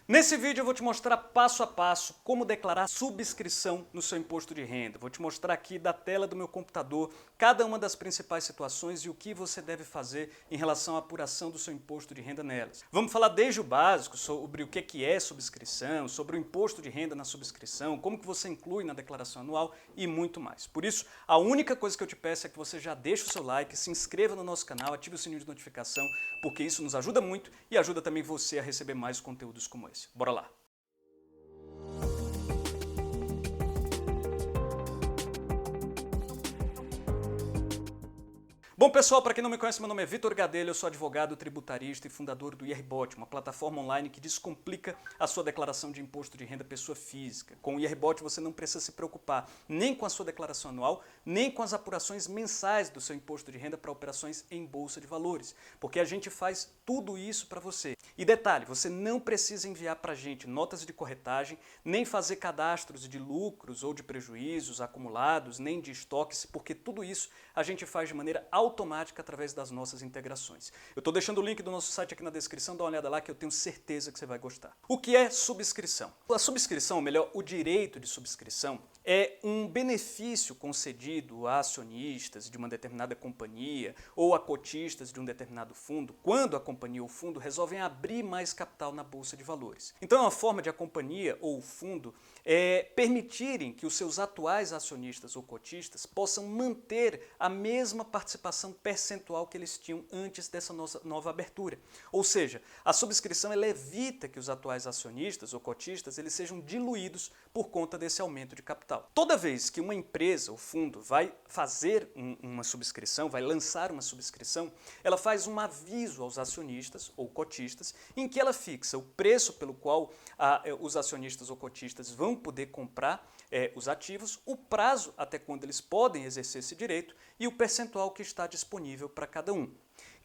Nesse vídeo eu vou te mostrar passo a passo como declarar subscrição no seu imposto de renda. Vou te mostrar aqui da tela do meu computador cada uma das principais situações e o que você deve fazer em relação à apuração do seu imposto de renda nelas. Vamos falar desde o básico sobre o que é subscrição, sobre o imposto de renda na subscrição, como que você inclui na declaração anual e muito mais. Por isso, a única coisa que eu te peço é que você já deixe o seu like, se inscreva no nosso canal, ative o sininho de notificação, porque isso nos ajuda muito e ajuda também você a receber mais conteúdos como esse. Bora lá! Bom pessoal, para quem não me conhece, meu nome é Vitor Gadelha, eu sou advogado, tributarista e fundador do IRBot, uma plataforma online que descomplica a sua declaração de imposto de renda pessoa física. Com o IRBot você não precisa se preocupar nem com a sua declaração anual, nem com as apurações mensais do seu imposto de renda para operações em bolsa de valores, porque a gente faz tudo isso para você. E detalhe, você não precisa enviar para a gente notas de corretagem, nem fazer cadastros de lucros ou de prejuízos acumulados, nem de estoques, porque tudo isso a gente faz de maneira automática através das nossas integrações. Eu estou deixando o link do nosso site aqui na descrição, dá uma olhada lá que eu tenho certeza que você vai gostar. O que é subscrição? A subscrição, ou melhor, o direito de subscrição, é um benefício concedido a acionistas de uma determinada companhia ou a cotistas de um determinado fundo, quando a companhia ou o fundo resolvem abrir mais capital na bolsa de valores. Então é uma forma de a companhia ou o fundo permitirem que os seus atuais acionistas ou cotistas possam manter a mesma participação percentual que eles tinham antes dessa nova abertura. Ou seja, a subscrição ela evita que os atuais acionistas ou cotistas eles sejam diluídos por conta desse aumento de capital. Toda vez que uma empresa ou fundo vai fazer uma subscrição, vai lançar uma subscrição, ela faz um aviso aos acionistas ou cotistas em que ela fixa o preço pelo qual os acionistas ou cotistas vão poder comprar os ativos, o prazo até quando eles podem exercer esse direito e o percentual que está disponível para cada um.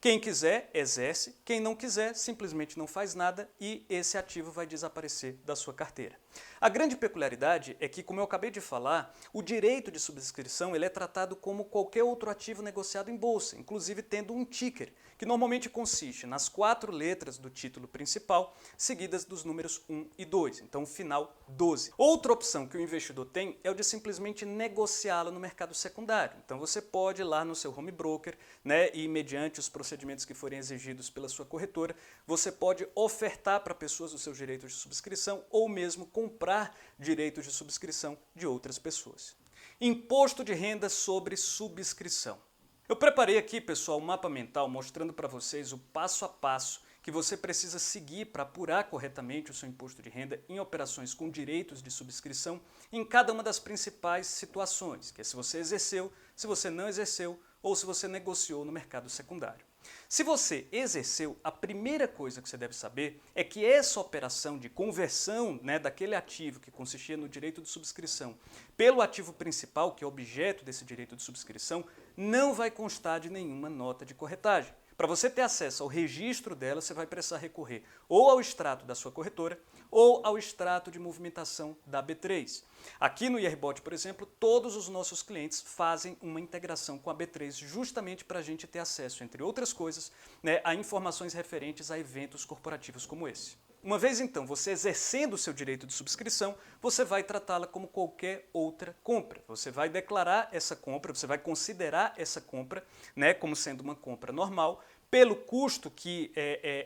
Quem quiser, exerce. Quem não quiser, simplesmente não faz nada e esse ativo vai desaparecer da sua carteira. A grande peculiaridade é que, como eu acabei de falar, o direito de subscrição ele é tratado como qualquer outro ativo negociado em bolsa, inclusive tendo um ticker, que normalmente consiste nas 4 letras do título principal, seguidas dos números 1 e 2, então final 12. Outra opção que o investidor tem é o de simplesmente negociá-lo no mercado secundário. Então você pode ir lá no seu home broker, e mediante os procedimentos que forem exigidos pela sua corretora, você pode ofertar para pessoas os seus direitos de subscrição ou mesmo comprar direitos de subscrição de outras pessoas. Imposto de renda sobre subscrição. Eu preparei aqui, pessoal, um mapa mental mostrando para vocês o passo a passo que você precisa seguir para apurar corretamente o seu imposto de renda em operações com direitos de subscrição em cada uma das principais situações, que é se você exerceu, se você não exerceu ou se você negociou no mercado secundário. Se você exerceu, a primeira coisa que você deve saber é que essa operação de conversão daquele ativo que consistia no direito de subscrição pelo ativo principal, que é objeto desse direito de subscrição, não vai constar de nenhuma nota de corretagem. Para você ter acesso ao registro dela, você vai precisar recorrer ou ao extrato da sua corretora ou ao extrato de movimentação da B3. Aqui no IRBot, por exemplo, todos os nossos clientes fazem uma integração com a B3 justamente para a gente ter acesso, entre outras coisas, a informações referentes a eventos corporativos como esse. Uma vez então você exercendo o seu direito de subscrição, você vai tratá-la como qualquer outra compra. Você vai declarar essa compra, você vai considerar essa compra como sendo uma compra normal, pelo custo que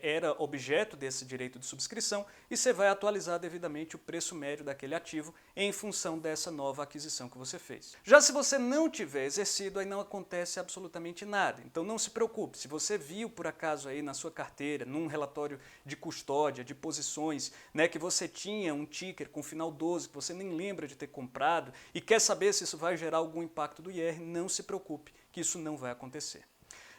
era objeto desse direito de subscrição e você vai atualizar devidamente o preço médio daquele ativo em função dessa nova aquisição que você fez. Já se você não tiver exercido, aí não acontece absolutamente nada. Então não se preocupe, se você viu por acaso aí na sua carteira, num relatório de custódia, de posições, que você tinha um ticker com final 12, que você nem lembra de ter comprado e quer saber se isso vai gerar algum impacto do IR, não se preocupe, que isso não vai acontecer.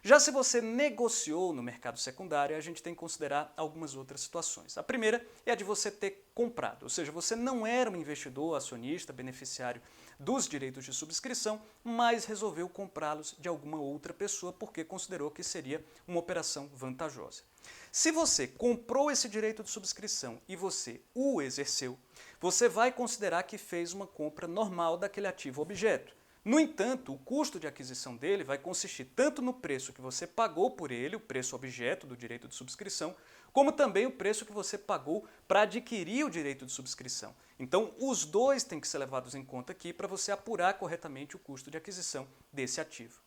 Já se você negociou no mercado secundário, a gente tem que considerar algumas outras situações. A primeira é a de você ter comprado, ou seja, você não era um investidor, acionista, beneficiário dos direitos de subscrição, mas resolveu comprá-los de alguma outra pessoa porque considerou que seria uma operação vantajosa. Se você comprou esse direito de subscrição e você o exerceu, você vai considerar que fez uma compra normal daquele ativo objeto. No entanto, o custo de aquisição dele vai consistir tanto no preço que você pagou por ele, o preço objeto do direito de subscrição, como também o preço que você pagou para adquirir o direito de subscrição. Então, os dois têm que ser levados em conta aqui para você apurar corretamente o custo de aquisição desse ativo.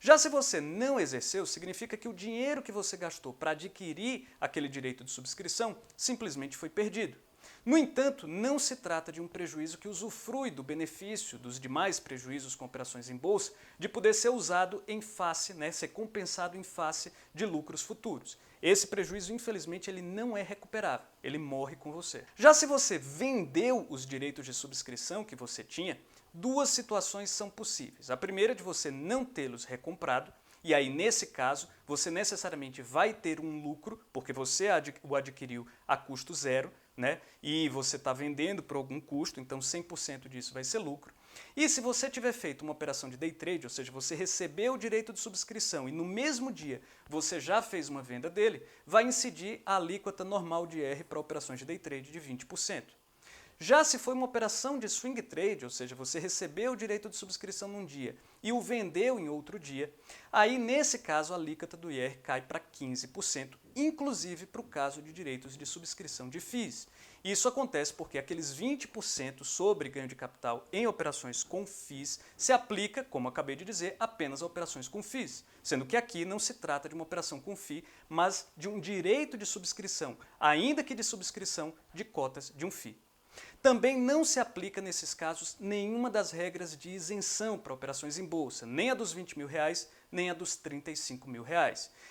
Já se você não exerceu, significa que o dinheiro que você gastou para adquirir aquele direito de subscrição simplesmente foi perdido. No entanto, não se trata de um prejuízo que usufrui do benefício dos demais prejuízos com operações em bolsa de poder ser usado em face, ser compensado em face de lucros futuros. Esse prejuízo, infelizmente, ele não é recuperável, ele morre com você. Já se você vendeu os direitos de subscrição que você tinha, duas situações são possíveis. A primeira é de você não tê-los recomprado, e aí, nesse caso, você necessariamente vai ter um lucro, porque você o adquiriu a custo zero, e você está vendendo por algum custo, então 100% disso vai ser lucro. E se você tiver feito uma operação de day trade, ou seja, você recebeu o direito de subscrição e no mesmo dia você já fez uma venda dele, vai incidir a alíquota normal de IR para operações de day trade de 20%. Já se foi uma operação de swing trade, ou seja, você recebeu o direito de subscrição num dia e o vendeu em outro dia, aí nesse caso a alíquota do IR cai para 15%, inclusive para o caso de direitos de subscrição de FIIs. Isso acontece porque aqueles 20% sobre ganho de capital em operações com FIIs se aplica, como acabei de dizer, apenas a operações com FIIs, sendo que aqui não se trata de uma operação com FII, mas de um direito de subscrição, ainda que de subscrição de cotas de um FII. Também não se aplica nesses casos nenhuma das regras de isenção para operações em bolsa, nem a dos R$20 mil, nem a dos R$35 mil.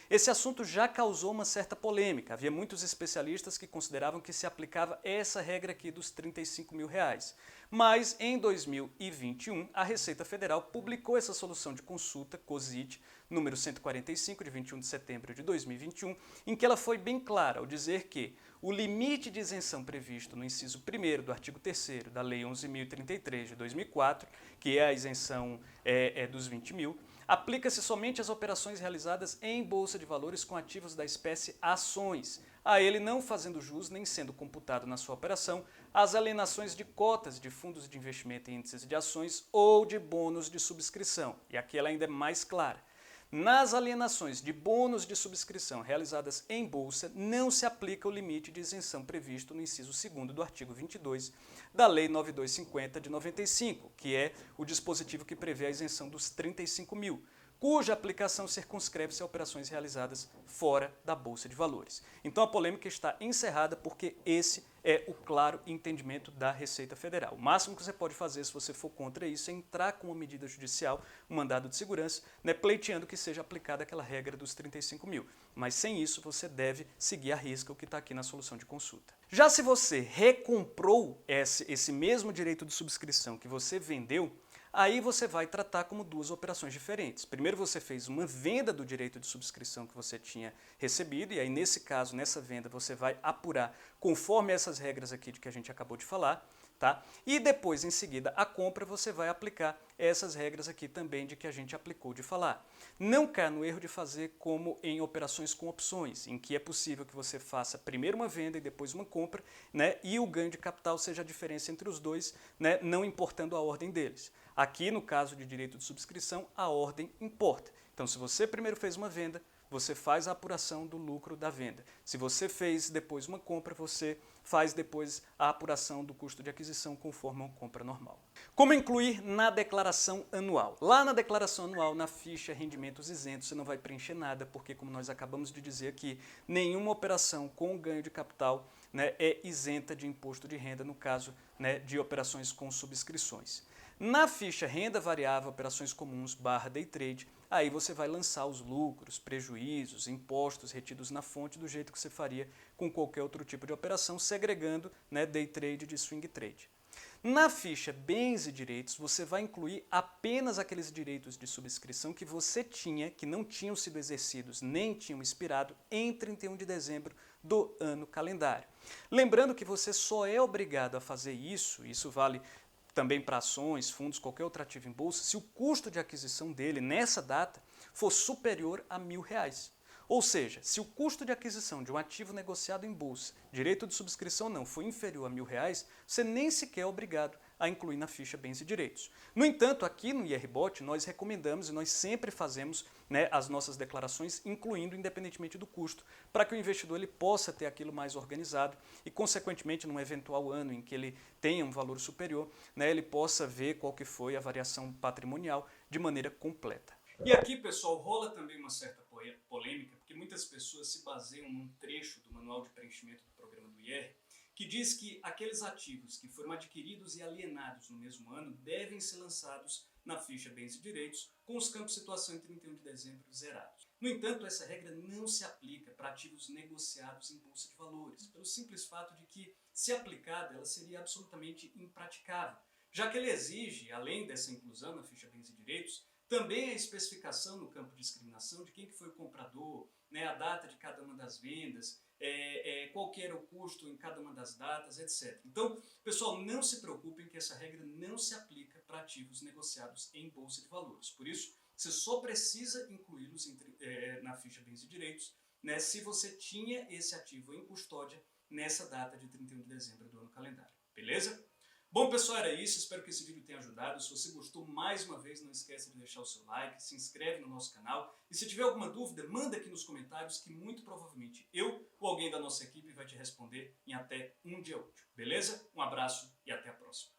Esse assunto já causou uma certa polêmica. Havia muitos especialistas que consideravam que se aplicava essa regra aqui dos R$35 mil. Mas em 2021, a Receita Federal publicou essa solução de consulta, COSIT, número 145, de 21 de setembro de 2021, em que ela foi bem clara ao dizer que o limite de isenção previsto no inciso 1º do artigo 3º da Lei 11.033 de 2004, que é a isenção dos 20 mil, aplica-se somente às operações realizadas em bolsa de valores com ativos da espécie ações, a ele não fazendo jus nem sendo computado na sua operação as alienações de cotas de fundos de investimento em índices de ações ou de bônus de subscrição. E aqui ela ainda é mais clara. Nas alienações de bônus de subscrição realizadas em bolsa, não se aplica o limite de isenção previsto no inciso 2º do artigo 22 da Lei 9250 de 95, que é o dispositivo que prevê a isenção dos 35 mil, cuja aplicação circunscreve-se a operações realizadas fora da Bolsa de Valores. Então a polêmica está encerrada porque esse é o claro entendimento da Receita Federal. O máximo que você pode fazer se você for contra isso é entrar com uma medida judicial, um mandado de segurança, pleiteando que seja aplicada aquela regra dos 35 mil. Mas sem isso você deve seguir à risca o que está aqui na solução de consulta. Já se você recomprou esse mesmo direito de subscrição que você vendeu, aí você vai tratar como duas operações diferentes. Primeiro você fez uma venda do direito de subscrição que você tinha recebido, e aí nesse caso, nessa venda, você vai apurar conforme essas regras aqui de que a gente acabou de falar, tá? E depois, em seguida, a compra, você vai aplicar essas regras aqui também de que a gente aplicou de falar. Não caia no erro de fazer como em operações com opções, em que é possível que você faça primeiro uma venda e depois uma compra, e o ganho de capital seja a diferença entre os dois, não importando a ordem deles. Aqui, no caso de direito de subscrição, a ordem importa. Então, se você primeiro fez uma venda, você faz a apuração do lucro da venda. Se você fez depois uma compra, você faz depois a apuração do custo de aquisição conforme uma compra normal. Como incluir na declaração anual? Lá na declaração anual, na ficha rendimentos isentos, você não vai preencher nada, porque como nós acabamos de dizer aqui, nenhuma operação com ganho de capital é isenta de imposto de renda no caso de operações com subscrições. Na ficha renda variável, operações comuns / day trade, aí você vai lançar os lucros, prejuízos, impostos retidos na fonte do jeito que você faria com qualquer outro tipo de operação, segregando day trade de swing trade. Na ficha bens e direitos, você vai incluir apenas aqueles direitos de subscrição que você tinha, que não tinham sido exercidos nem tinham expirado em 31 de dezembro do ano calendário. Lembrando que você só é obrigado a fazer isso vale também para ações, fundos, qualquer outro ativo em bolsa, se o custo de aquisição dele nessa data for superior a R$1.000. Ou seja, se o custo de aquisição de um ativo negociado em bolsa, direito de subscrição não, for inferior a R$1.000, você nem sequer é obrigado a incluir na ficha bens e direitos. No entanto, aqui no IRBOT, nós recomendamos e nós sempre fazemos, né, as nossas declarações, incluindo independentemente do custo, para que o investidor ele possa ter aquilo mais organizado e, consequentemente, num eventual ano em que ele tenha um valor superior, né, ele possa ver qual que foi a variação patrimonial de maneira completa. E aqui, pessoal, rola também uma certa polêmica, porque muitas pessoas se baseiam num trecho do manual de preenchimento do programa do IR, que diz que aqueles ativos que foram adquiridos e alienados no mesmo ano devem ser lançados na ficha bens e direitos, com os campos de situação em 31 de dezembro zerados. No entanto, essa regra não se aplica para ativos negociados em bolsa de valores, pelo simples fato de que, se aplicada, ela seria absolutamente impraticável, já que ele exige, além dessa inclusão na ficha bens e direitos, também a especificação no campo de discriminação de quem que foi o comprador, né, a data de cada uma das vendas, qual que era o custo em cada uma das datas, etc. Então, pessoal, não se preocupem que essa regra não se aplica para ativos negociados em bolsa de valores. Por isso, você só precisa incluí-los na ficha bens e direitos, né, se você tinha esse ativo em custódia nessa data de 31 de dezembro do ano calendário. Beleza? Bom, pessoal, era isso. Espero que esse vídeo tenha ajudado. Se você gostou, mais uma vez, não esqueça de deixar o seu like, se inscreve no nosso canal. E se tiver alguma dúvida, manda aqui nos comentários que muito provavelmente eu ou alguém da nossa equipe vai te responder em até um dia útil. Beleza? Um abraço e até a próxima.